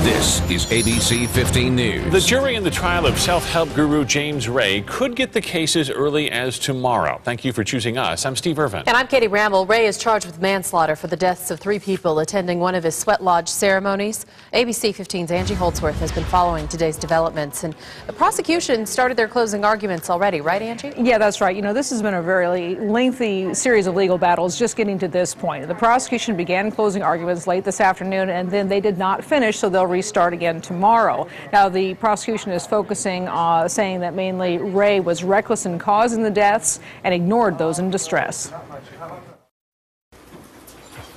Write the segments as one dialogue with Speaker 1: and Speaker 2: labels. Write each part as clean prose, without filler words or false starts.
Speaker 1: This is ABC 15 News.
Speaker 2: The jury in the trial of self-help guru James Ray could get the case as early as tomorrow. Thank you for choosing us. I'm Steve Irvin.
Speaker 3: And I'm Katie Ramble. Ray is charged with manslaughter for the deaths of 3 people attending one of his sweat lodge ceremonies. ABC 15's Angie Holdsworth has been following today's developments, and the prosecution started their closing arguments already, right, Angie?
Speaker 4: Yeah, that's right. You know, this has been a very lengthy series of legal battles just getting to this point. The prosecution began closing arguments late this afternoon, and then they did not finish, so they'll restart again tomorrow. Now, the prosecution is focusing on saying that mainly Ray was reckless in causing the deaths and ignored those in distress.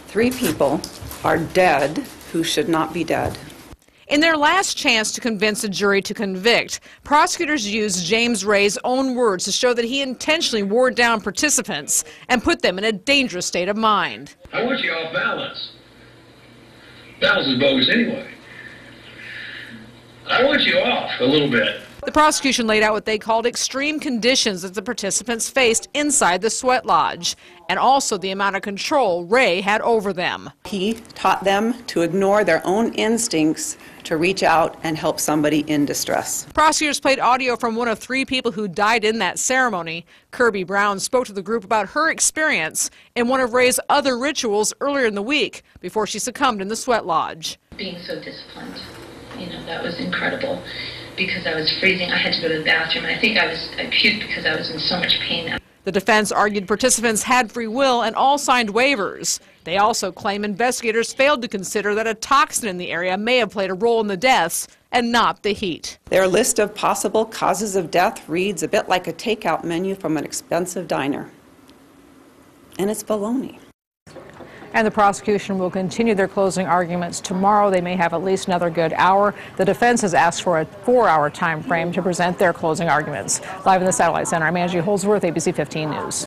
Speaker 5: 3 people are dead who should not be dead.
Speaker 4: In their last chance to convince a jury to convict, prosecutors used James Ray's own words to show that he intentionally wore down participants and put them in a dangerous state of mind.
Speaker 6: I want you off balance. Balance is bogus anyway. I want you off a little bit.
Speaker 4: The prosecution laid out what they called extreme conditions that the participants faced inside the sweat lodge, and also the amount of control Ray had over them.
Speaker 5: He taught them to ignore their own instincts to reach out and help somebody in distress.
Speaker 4: Prosecutors played audio from one of 3 people who died in that ceremony. Kirby Brown spoke to the group about her experience in one of Ray's other rituals earlier in the week before she succumbed in the sweat lodge.
Speaker 7: Being so disciplined, you know, that was incredible because I was freezing. I had to go to the bathroom, and I think I puked because I was in so much pain.
Speaker 4: The defense argued participants had free will and all signed waivers. They also claim investigators failed to consider that a toxin in the area may have played a role in the deaths and not the heat.
Speaker 5: Their list of possible causes of death reads a bit like a takeout menu from an expensive diner. And it's baloney.
Speaker 4: And the prosecution will continue their closing arguments tomorrow. They may have at least another good hour. The defense has asked for a 4-hour time frame to present their closing arguments. Live in the Satellite Center, I'm Angie Holdsworth, ABC 15 News.